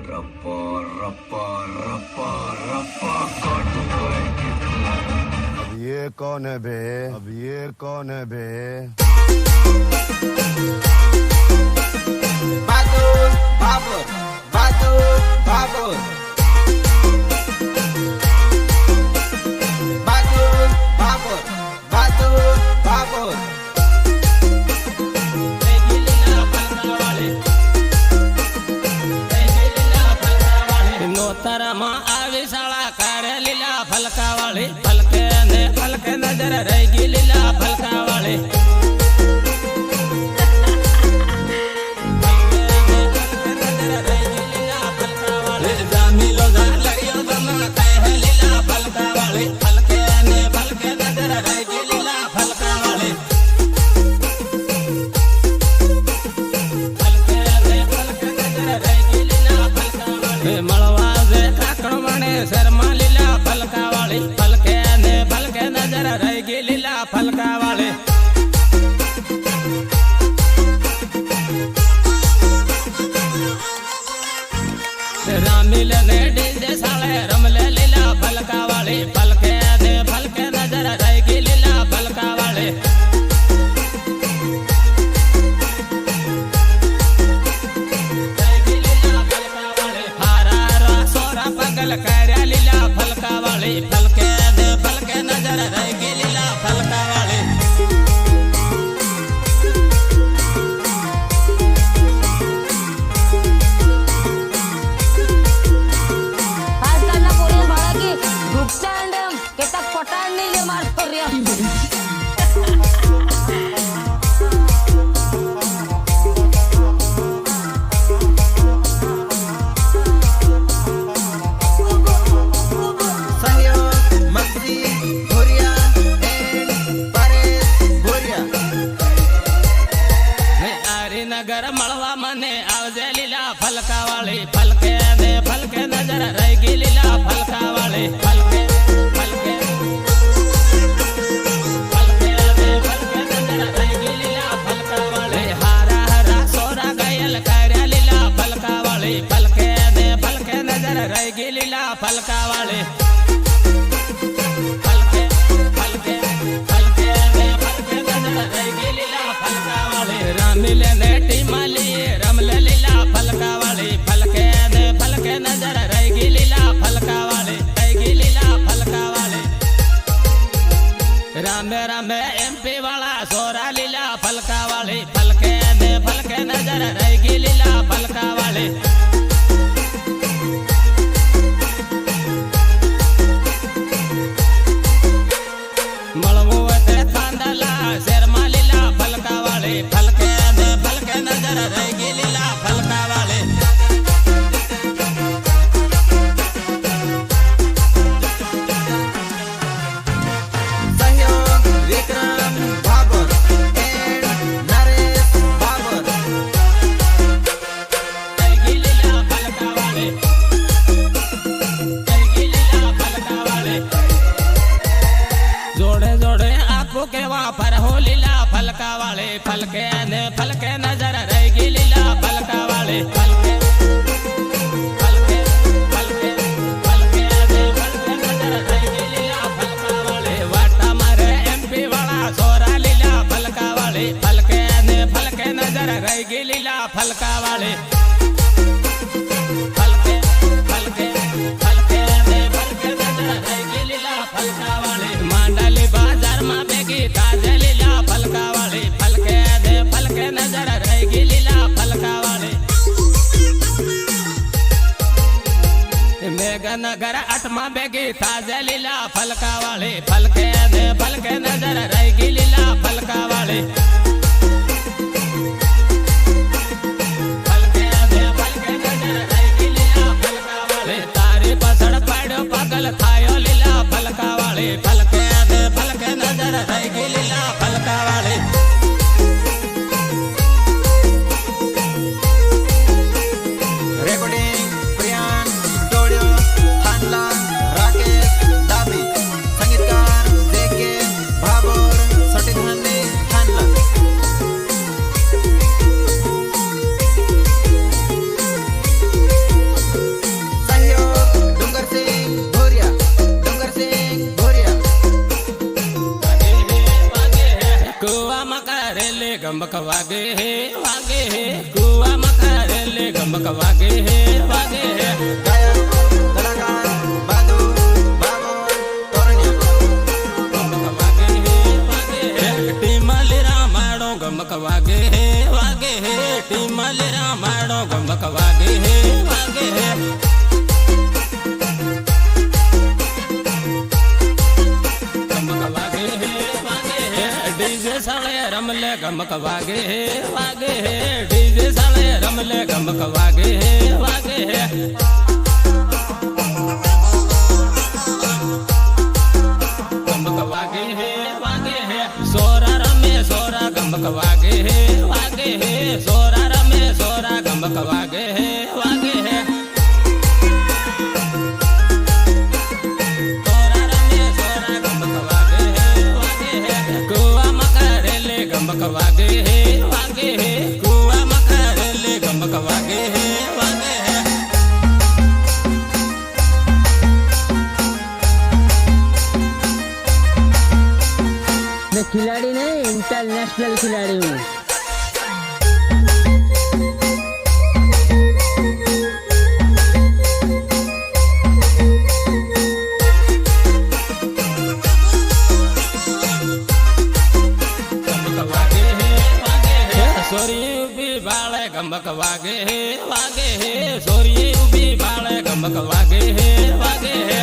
रप्पा रप्पा रप्पा रप्पा काटूंगा इनकी भला। अब ये कौन है बे? अब ये कौन है बे? Bagus, bagus, bagus, bagus. Bagus, bagus, bagus, bagus. નોતરમાં આવી શાળા કાઢે લીલા ફલકા વાળી ફલકે નજર રહી ગઈ લીલા ફલકા વાળી જામીલો લડિયો તમે કહે લીલા ફલકા વાળી ફલકે નજર રહી ગઈ લીલા ફલકા વાળી મળવા જે કાકણ મણે શર્મા લીલા ફલકા વાળી ફલકે નજર રહી ગઈ લીલા ફલકા વાળી રામીલ ને ડીજે સાળે રમલે લીલા ફલકા વાળી ફલકે નજર રહી ગઈ લીલા ફલકા વાળી પગલ કર્યા લીલા ફલકા વાળી ફલકે નજર રહી ગઈ લીલા ફલકા વાળી આજકાલના પોરીઓ ભાડા કે ગુપ્તાંડ કે તક પટાણ નહીં લે માર ફર્યા નગર મળવા મને આવજે લીલા ફલકા વાળી ફલકે નજર રહી ગઈ લીલા ફલકા વાળી ફલકે નજર રહી ગઈ લીલા ફલકા વાળી હારા સોરા ગયેલ કર્યા લીલા ફલકા વાળી ફલકે નજર રહી ગઈ લીલા ફલકા વાળી રામીલે ને ટીમાલી રમલે લીલા ફલકા વાળી ફલકે નજર રહી ગઈ લીલા ફલકા વાળી રામે એમપી વાળા સોરા લીલા ફલકા વાળી ફલકે નજર રહી ગઈ લીલા ફલકા વાળી મળવું તે થાંદલા શેરમાં લીલા ફલકા વાળી ફલકે નજર રહી ગઈ લીલા ફલકા વાળી સહયોગ વિક્રમ ભાગોર એન્ડ નરેશ ભાગોર. રહી ગઈ લીલા ફલકા વાળી જોડે જોડે આપો કેવા ફરહો લીલા ફલકા વાળી ફલકે નજર રહી ગઈ લીલા ફલકા વાળી ફલકે નજર રહી ગઈ લીલા ફલકા વાળી વાટા મારે એમપી વાળા સોરા લીલા ફલકા વાળી ફલકે નજર રહી ગઈ લીલા ફલકા વાળી માંડલી બાજારમાં ભેગી તાજે લીલા ફલકા વાળી ફલકે નજર રહી ગઈ લીલા ફલકા વાળી મેઘનગર 8માં ભેગી તાજે લીલા ફલકા વાળી ફલકે નજર રહી ગઈ લીલા ફલકા વાળી તારી પાછળ પાડ્યો પાગલ થાયો લીલા ફલકા વાળી ફલકે નજર રહી ગઈ લીલા ફલકા વાળી રેકોર્ડિંગ પ્રિયાન સ્ટુડિયો થાંડલા રાકેશ ડાબી સંગીતકાર જેકે ભાગોર. गमक वागे है वागे है कुआ मकारेले गमक वागे है वागे है गायक कलाकार बादू बाबर तोरण्या गमक वागे है वागे है टीमली रामाड़ो गमक वागे है वागे है टीमली रामाड़ो गमक वागे है वागे है डीजे साले रमले गमक वागे है वागे है डीजे साले रमले गमक वागे है वागे है गमक वागे है वागे है सोरा रमे सोरा गमक वागे है वागे है सोरा रमे सोरा गमक वागे है वागे है गमक वागे है वागे है कुआ मकारेले गमक वागे है वागे है मैं खिलाड़ी नहीं इंटरनेशनल खिलाड़ी हूँ। गमक वागे है वागे है सोरी उबी बाले गमक वागे है वागे है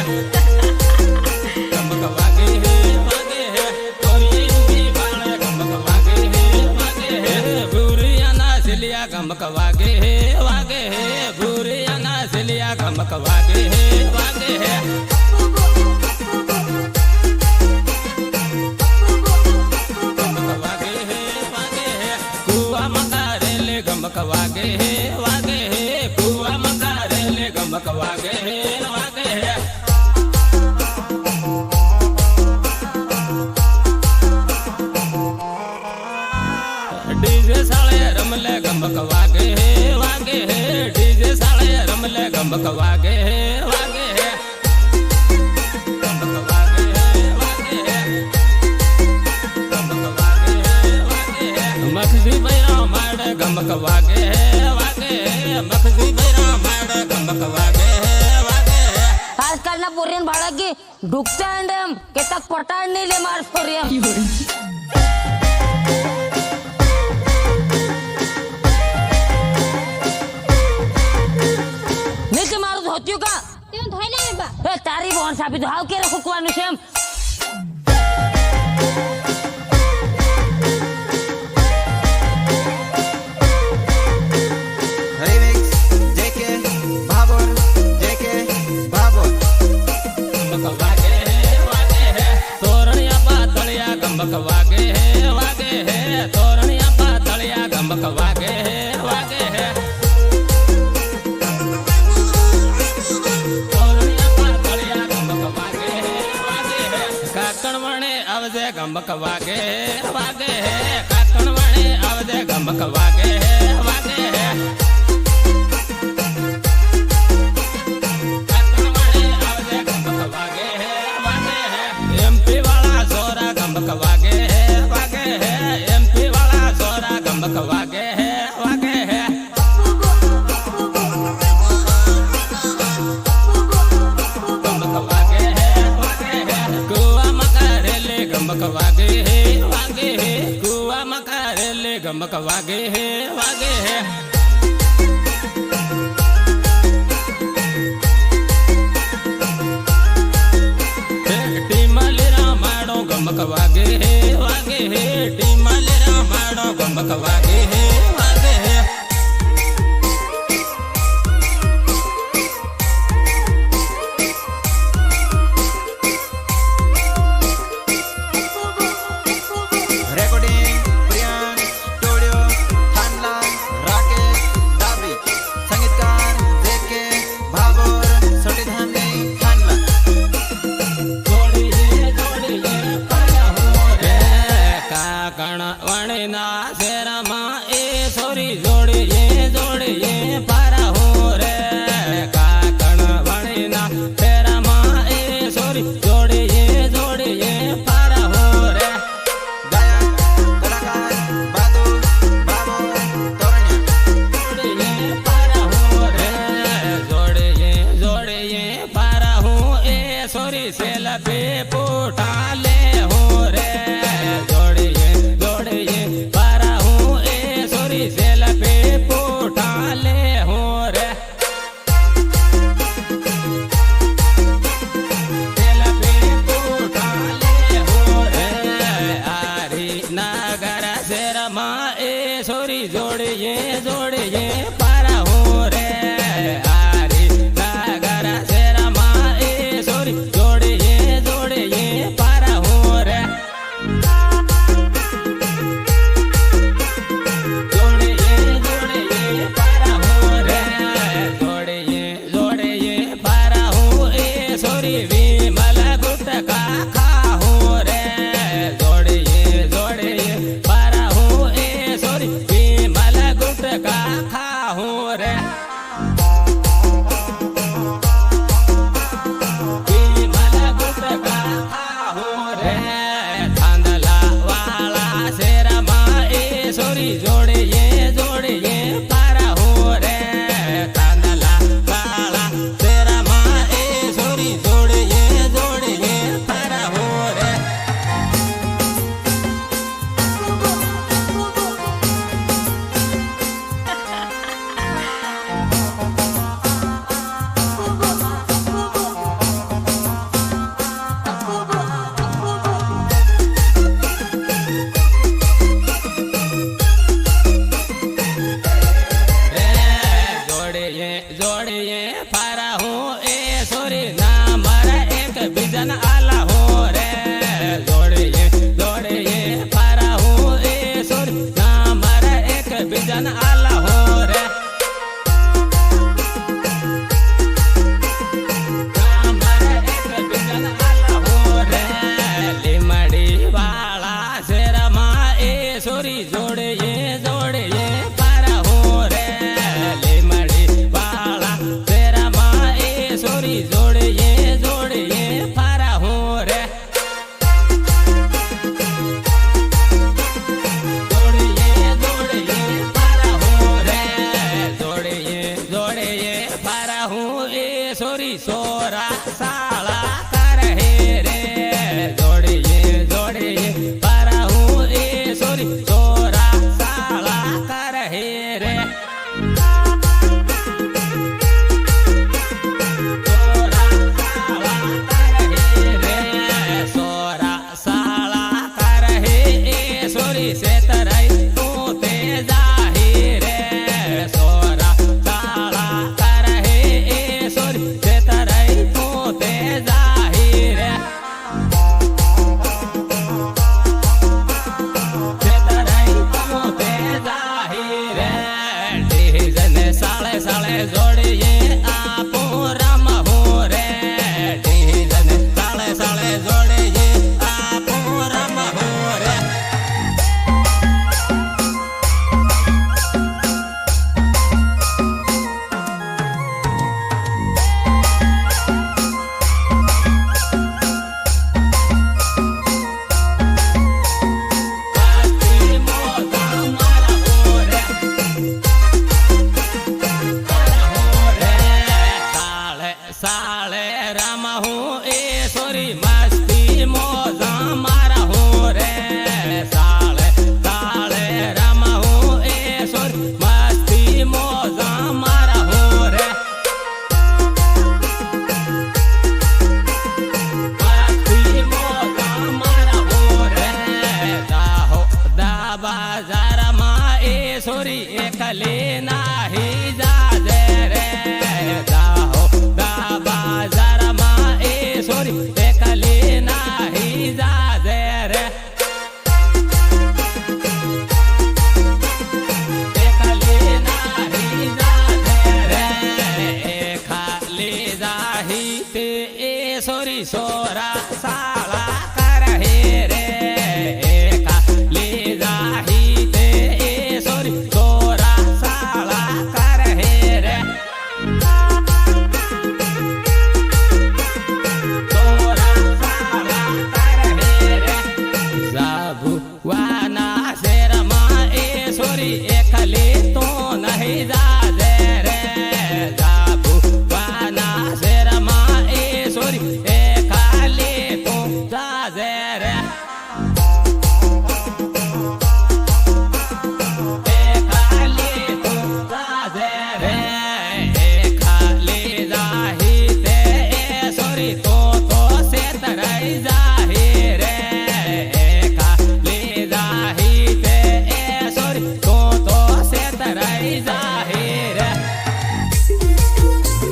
गमक वागे है वागे है सोरी उबी बाले गमक वागे है वागे है बुरिया ना सिलिया गमक वागे है वागे है बुरिया ना सिलिया गमक वागे है वागे है गमक वागे है वागे है कुआ मकारेले गमक वागे है वागे है डीजे साले रमले गमक वागे है वागे है डीजे साले रमले गमक वागे है वागे है गमक वागे है वागे है गमक वागे है वागे है मखदी भैया माड़े गमक वागे है वागे है मखदी भैया माड़े गमक वागे है वागे है आजकाल ना पोरियन भाड़ा की ढुकता अंडम के तक पटाड़ नहीं ले मार पोरियन नीचे मारो धोतियो का तेरे धोई ले बा ए तारी बहन साबित हाउ के रखो कुआनु सेम गमक वागे है वागे है तोरणिया पातलिया गमक वागे है वागे है तोरणिया पातलिया गमक वागे है वागे है काकण वणे आवजे गमक वागे है वागे है काकण वणे आवजे गमक वागे है वागे है काकण वणे आवजे गमक वागे है वागे है एमपी वाला सोरा गमक वागे है वागे है एमपी वाला सोरा गमक वागे है वागे है गमक वागे है वागे है कुआ मकारेले गमक वागे है वागे है कुआ मकारेले गमक वागे है वागे है गमक वागे है वागे है टीमले रामाड़ो गमक वागे है वागे है रेकॉर्डिंग प्रियांश स्टुडिओ थानला राकेश હું રે તો સેતરાઈ જા